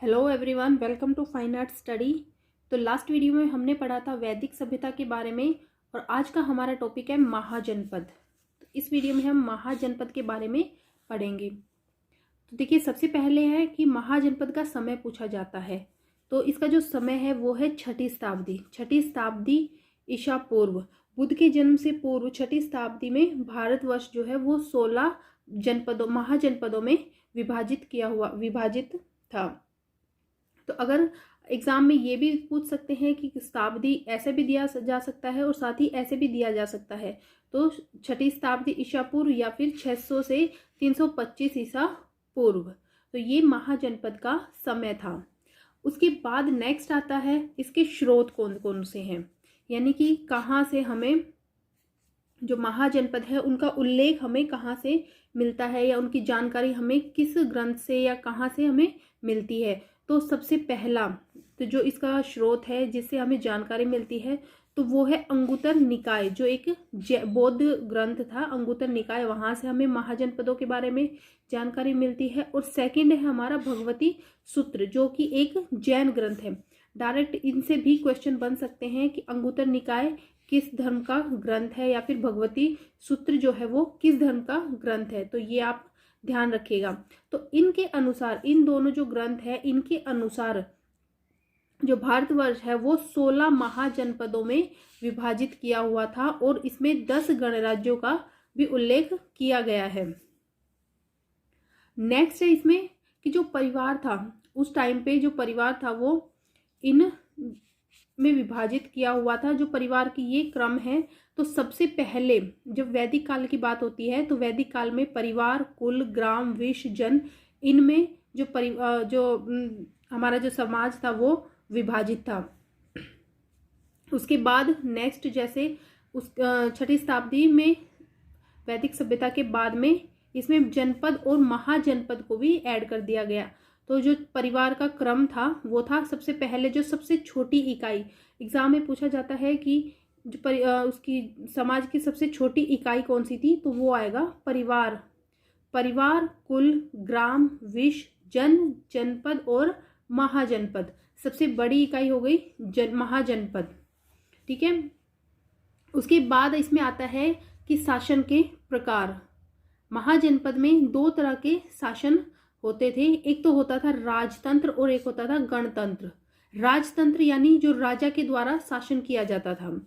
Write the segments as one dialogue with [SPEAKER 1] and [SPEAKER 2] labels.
[SPEAKER 1] Hello everyone, welcome to fine art study. तो last video में हमने पढ़ा था वैदिक सभ्यता के बारे में और आज का हमारा टॉपिक है महाजनपद। तो इस वीडियो में हम महाजनपद के बारे में पढ़ेंगे। तो देखिए, सबसे पहले है कि महाजनपद का समय पूछा जाता है। तो इसका जो समय है वो है छठी शताब्दी ईसा पूर्व। बुद्ध के जन्म से पूर्व छठी शताब्दी में भारतवर्ष जो है वो 16 महाजनपदों में विभाजित था। तो अगर एग्जाम में ये भी पूछ सकते हैं कि शताब्दी ऐसे भी दिया जा सकता है और साथ ही ऐसे भी दिया जा सकता है, तो छठी शताब्दी ईसा पूर्व या फिर 600 से 325 ईसा पूर्व। तो ये महाजनपद का समय था। उसके बाद नेक्स्ट आता है इसके स्रोत कौन कौन से हैं, यानी कि कहाँ से हमें जो महाजनपद है उनका उल्लेख हमें कहाँ से मिलता है या उनकी जानकारी हमें किस ग्रंथ से या कहाँ से हमें मिलती है। तो सबसे पहला तो जो इसका स्रोत है जिससे हमें जानकारी मिलती है तो वो है अंगुतर निकाय, जो एक बौद्ध ग्रंथ था अंगुतर निकाय। वहाँ से हमें महाजनपदों के बारे में जानकारी मिलती है। और सेकंड है हमारा भगवती सूत्र, जो कि एक जैन ग्रंथ है। डायरेक्ट इनसे भी क्वेश्चन बन सकते हैं कि अंगुतर निकाय किस धर्म का ग्रंथ है या फिर भगवती सूत्र जो है वो किस धर्म का ग्रंथ है। तो ये आप ध्यान रखिएगा। तो इनके अनुसार, इन दोनों जो ग्रंथ है इनके अनुसार जो भारतवर्ष है वो 16 महाजनपदों में विभाजित किया हुआ था और इसमें 10 गणराज्यों का भी उल्लेख किया गया है। नेक्स्ट है इसमें कि जो परिवार था उस टाइम पे, जो परिवार था वो इन में विभाजित किया हुआ था। जो परिवार की ये क्रम है, तो सबसे पहले जब वैदिक काल की बात होती है तो वैदिक काल में परिवार, कुल, ग्राम, विष, जन, इनमें हमारा जो समाज था वो विभाजित था। उसके बाद नेक्स्ट जैसे उस छठी शताब्दी में वैदिक सभ्यता के बाद में इसमें जनपद और महाजनपद को भी ऐड कर दिया गया। तो जो परिवार का क्रम था वो था सबसे पहले जो सबसे छोटी इकाई, एग्जाम में पूछा जाता है कि जो उसकी समाज की सबसे छोटी इकाई कौन सी थी, तो वो आएगा परिवार। परिवार, कुल, ग्राम, विष, जन, जनपद और महाजनपद। सबसे बड़ी इकाई हो गई महाजनपद। ठीक है। उसके बाद इसमें आता है कि शासन के प्रकार। महाजनपद में 2 तरह के शासन होते थे। एक तो होता था राजतंत्र और एक होता था गणतंत्र। राजतंत्र यानी जो राजा के द्वारा शासन किया जाता था।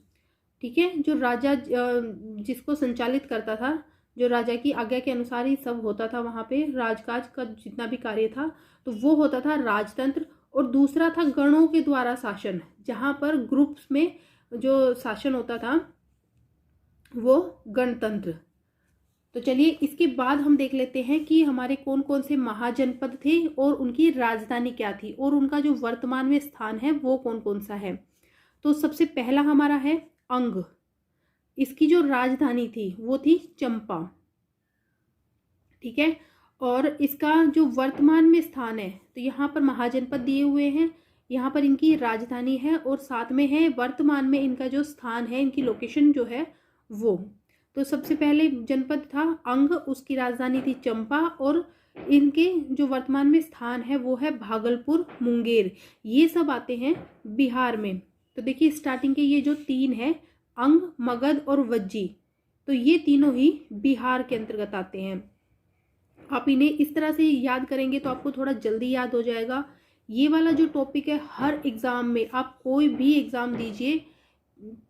[SPEAKER 1] ठीक है। जो राजा जिसको संचालित करता था, जो राजा की आज्ञा के अनुसार ही सब होता था वहां पे, राजकाज का जितना भी कार्य था, तो वो होता था राजतंत्र। और दूसरा था गणों के द्वारा शासन, जहां पर ग्रुप्स में जो शासन होता था वो गणतंत्र। तो चलिए इसके बाद हम देख लेते हैं कि हमारे कौन कौन से महाजनपद थे और उनकी राजधानी क्या थी और उनका जो वर्तमान में स्थान है वो कौन कौन सा है। तो सबसे पहला हमारा है अंग। इसकी जो राजधानी थी वो थी चंपा। ठीक है। और इसका जो वर्तमान में स्थान है, तो यहाँ पर महाजनपद दिए हुए हैं, यहाँ पर इनकी राजधानी है और साथ में है वर्तमान में इनका जो स्थान है, इनकी लोकेशन जो है वो। तो सबसे पहले जनपद था अंग, उसकी राजधानी थी चंपा और इनके जो वर्तमान में स्थान है वो है भागलपुर, मुंगेर। ये सब आते हैं बिहार में। तो देखिए स्टार्टिंग के ये जो 3 है, अंग, मगध और वज्जी, तो ये तीनों ही बिहार के अंतर्गत आते हैं। आप इन्हें इस तरह से याद करेंगे तो आपको थोड़ा जल्दी याद हो जाएगा। ये वाला जो टॉपिक है हर एग्जाम में, आप कोई भी एग्जाम दीजिए,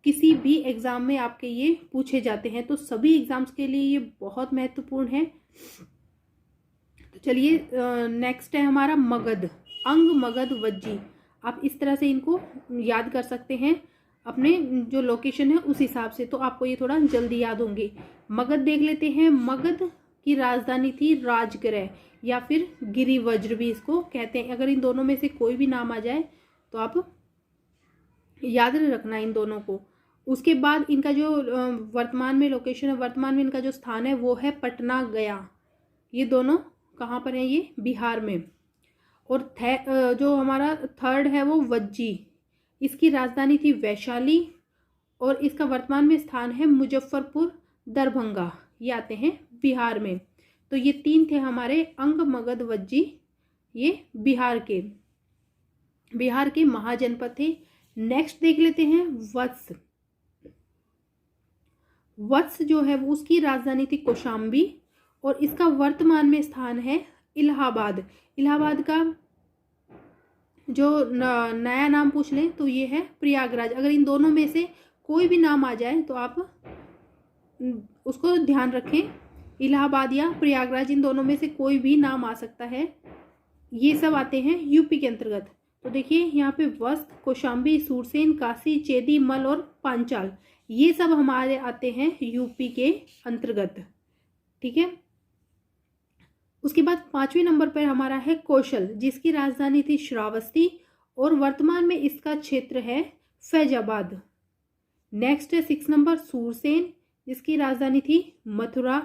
[SPEAKER 1] किसी भी एग्जाम में आपके ये पूछे जाते हैं, तो सभी एग्जाम्स के लिए ये बहुत महत्वपूर्ण है। तो चलिए नेक्स्ट है हमारा मगध। अंग, मगध, वज्जी, आप इस तरह से इनको याद कर सकते हैं अपने जो लोकेशन है उस हिसाब से, तो आपको ये थोड़ा जल्दी याद होंगे। मगध देख लेते हैं। मगध की राजधानी थी राजगृह या फिर गिरिवज्र भी इसको कहते हैं। अगर इन दोनों में से कोई भी नाम आ जाए तो आप याद रखना इन दोनों को। उसके बाद इनका जो वर्तमान में लोकेशन है, वर्तमान में इनका जो स्थान है वो है पटना, गया। ये दोनों कहाँ पर है, ये बिहार में। और जो हमारा थर्ड है वो वज्जी। इसकी राजधानी थी वैशाली और इसका वर्तमान में स्थान है मुजफ्फरपुर, दरभंगा। ये आते हैं बिहार में। तो ये 3 थे हमारे अंग, मगध, वज्जी, ये बिहार के। बिहार के महाजनपद थे। नेक्स्ट देख लेते हैं वत्स। वत्स जो है वो उसकी राजधानी थी कौशाम्बी और इसका वर्तमान में स्थान है इलाहाबाद। इलाहाबाद का जो नया नाम पूछ लें तो ये है प्रयागराज। अगर इन दोनों में से कोई भी नाम आ जाए तो आप उसको ध्यान रखें, इलाहाबाद या प्रयागराज, इन दोनों में से कोई भी नाम आ सकता है। ये सब आते हैं यूपी के अंतर्गत। तो देखिए यहाँ पे वस्त, कौशाम्बी, सूरसेन, काशी, चेदी, मल और पांचाल, ये सब हमारे आते हैं यूपी के अंतर्गत। ठीक है। उसके बाद 5वें नंबर पर हमारा है कौशल, जिसकी राजधानी थी श्रावस्ती और वर्तमान में इसका क्षेत्र है फैजाबाद। नेक्स्ट है 6 नंबर सूरसेन, जिसकी राजधानी थी मथुरा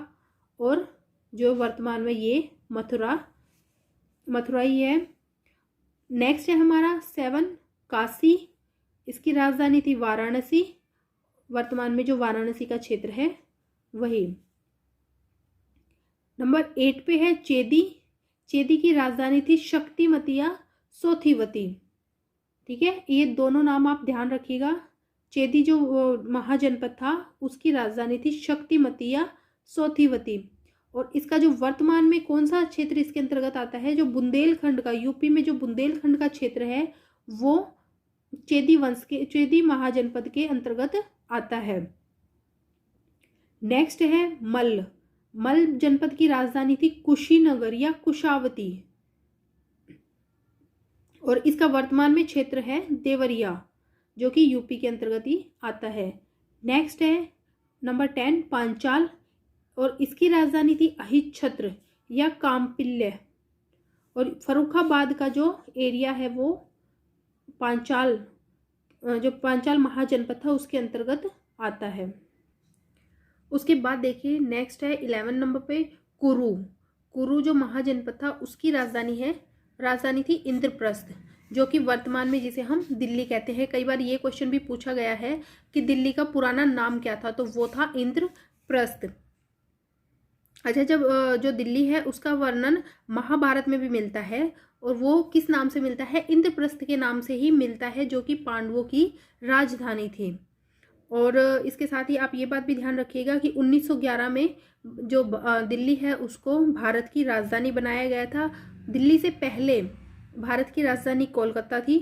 [SPEAKER 1] और जो वर्तमान में ये मथुरा ही है। नेक्स्ट है हमारा 7 काशी, इसकी राजधानी थी वाराणसी, वर्तमान में जो वाराणसी का क्षेत्र है वही। नंबर 8 पे है चेदी, चेदी की राजधानी थी शक्तिमती या सोथिवती। ठीक है, ये दोनों नाम आप ध्यान रखिएगा। चेदी जो महाजनपद था उसकी राजधानी थी शक्तिमती या सोथिवती और इसका जो वर्तमान में कौन सा क्षेत्र इसके अंतर्गत आता है, जो बुंदेलखंड का, यूपी में जो बुंदेलखंड का क्षेत्र है वो चेदी वंश के, चेदी महाजनपद के अंतर्गत आता है। नेक्स्ट है मल, मल जनपद की राजधानी थी कुशीनगर या कुशावती और इसका वर्तमान में क्षेत्र है देवरिया, जो कि यूपी के अंतर्गत ही आता है। नेक्स्ट है नंबर 10 पांचाल और इसकी राजधानी थी अहिच्छत्र या कामपिल्य और फर्रुखाबाद का जो एरिया है वो पांचाल, जो पांचाल महाजनपद था उसके अंतर्गत आता है। उसके बाद देखिए नेक्स्ट है 11 नंबर पे कुरु। कुरु जो महाजनपद था उसकी राजधानी थी इंद्रप्रस्थ, जो कि वर्तमान में जिसे हम दिल्ली कहते हैं। कई बार ये क्वेश्चन भी पूछा गया है कि दिल्ली का पुराना नाम क्या था, तो वो था इंद्रप्रस्थ। अच्छा, जब जो दिल्ली है उसका वर्णन महाभारत में भी मिलता है और वो किस नाम से मिलता है, इंद्रप्रस्थ के नाम से ही मिलता है, जो कि पांडवों की राजधानी थी। और इसके साथ ही आप ये बात भी ध्यान रखिएगा कि 1911 में जो दिल्ली है उसको भारत की राजधानी बनाया गया था। दिल्ली से पहले भारत की राजधानी कोलकाता थी।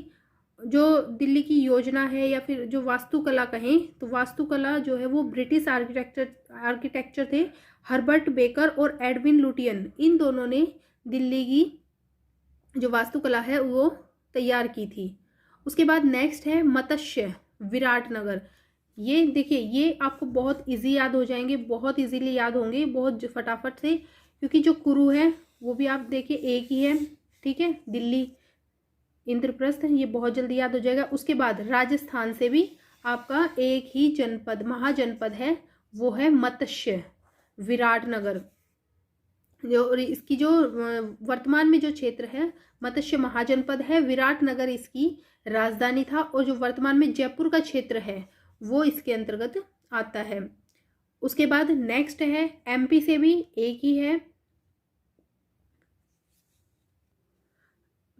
[SPEAKER 1] जो दिल्ली की योजना है या फिर जो वास्तुकला कहें तो वास्तुकला जो है वो ब्रिटिश आर्किटेक्चर थे, हर्बर्ट बेकर और एडविन लुटियन, इन दोनों ने दिल्ली की जो वास्तुकला है वो तैयार की थी। उसके बाद नेक्स्ट है मत्स्य विराटनगर। ये देखिए, ये आपको बहुत इजी याद हो जाएंगे, बहुत इजीली याद होंगे, बहुत फटाफट से, क्योंकि जो कुरु है वो भी आप देखिए एक ही है। ठीक है, दिल्ली इंद्रप्रस्थ, ये बहुत जल्दी याद हो जाएगा। उसके बाद राजस्थान से भी आपका एक ही जनपद, महाजनपद है, वो है मत्स्य विराटनगर। जो इसकी जो वर्तमान में जो क्षेत्र है मत्स्य महाजनपद है, विराटनगर इसकी राजधानी था और जो वर्तमान में जयपुर का क्षेत्र है वो इसके अंतर्गत आता है। उसके बाद नेक्स्ट है एमपी से भी एक ही है,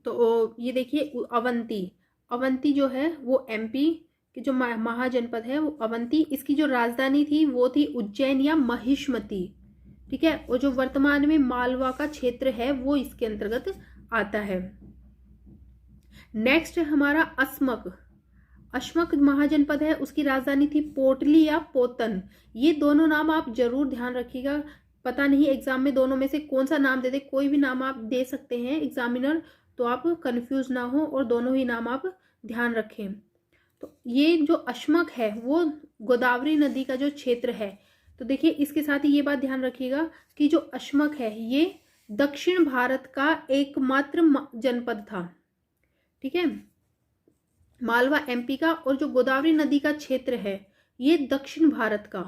[SPEAKER 1] तो ये देखिए अवंती जो है वो एमपी की जो महाजनपद है वो अवंती, इसकी जो राजधानी थी वो थी उज्जैन या महिष्मती। ठीक है, और जो वर्तमान में मालवा का क्षेत्र है वो इसके अंतर्गत आता है। नेक्स्ट है हमारा अश्मक महाजनपद है, उसकी राजधानी थी पोटली या पोतन। ये दोनों नाम आप जरूर ध्यान रखिएगा, पता नहीं एग्जाम में दोनों में से कौन सा नाम दे दे, कोई भी नाम आप दे सकते हैं एग्जामिनर, तो आप कंफ्यूज ना हो और दोनों ही नाम आप ध्यान रखें। तो ये जो अश्मक है वो गोदावरी नदी का जो क्षेत्र है, तो देखिए इसके साथ ही ये बात ध्यान रखिएगा कि जो अश्मक है ये दक्षिण भारत का एकमात्र जनपद था। ठीक है, मालवा एमपी का और जो गोदावरी नदी का क्षेत्र है ये दक्षिण भारत का।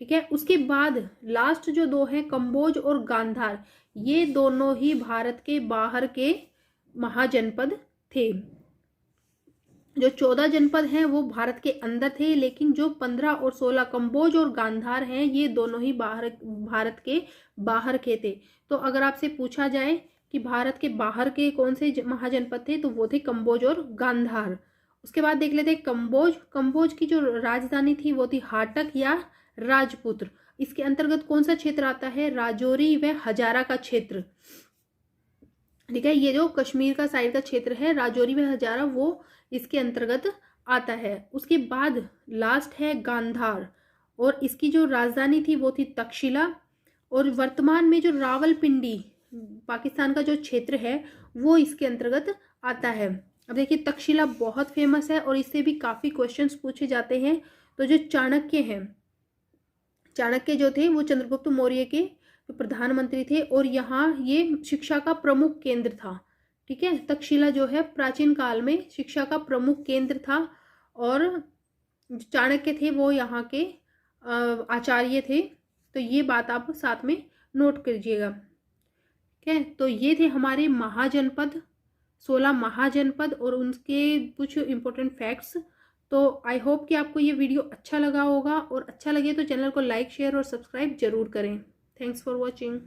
[SPEAKER 1] ठीक है, उसके बाद लास्ट जो दो हैं कंबोज और गांधार, ये दोनों ही भारत के बाहर के महाजनपद थे। जो 14 जनपद हैं वो भारत के अंदर थे, लेकिन जो 15 और 16 कंबोज और गांधार हैं ये दोनों ही भारत के बाहर के थे। तो अगर आपसे पूछा जाए कि भारत के बाहर के कौन से महाजनपद थे, तो वो थे कंबोज और गांधार। उसके बाद देख लेते हैं कंबोज। कंबोज की जो राजधानी थी वो थी हाटक या राजपुत्र। इसके अंतर्गत कौन सा क्षेत्र आता है, राजौरी व हजारा का क्षेत्र। ठीक है, ये जो कश्मीर का साइड का क्षेत्र है राजौरी व हजारा वो इसके अंतर्गत आता है। उसके बाद लास्ट है गांधार, और इसकी जो राजधानी थी वो थी तक्षशिला। और वर्तमान में जो रावलपिंडी पाकिस्तान का जो क्षेत्र है वो इसके अंतर्गत आता है। अब देखिए तक्षशिला बहुत फेमस है और इससे भी काफ़ी क्वेश्चंस पूछे जाते हैं। तो जो चाणक्य हैं, चाणक्य जो थे वो चंद्रगुप्त मौर्य के प्रधानमंत्री थे और यहाँ ये शिक्षा का प्रमुख केंद्र था। ठीक है, तक्षशिला जो है प्राचीन काल में शिक्षा का प्रमुख केंद्र था और चाणक्य थे वो यहाँ के आचार्य थे। तो ये बात आप साथ में नोट कीजिएगा। ठीक है, तो ये थे हमारे महाजनपद, 16 महाजनपद और उनके कुछ इंपॉर्टेंट फैक्ट्स। तो आई होप कि आपको ये वीडियो अच्छा लगा होगा, और अच्छा लगे तो चैनल को लाइक शेयर और सब्सक्राइब जरूर करें। Thanks for watching.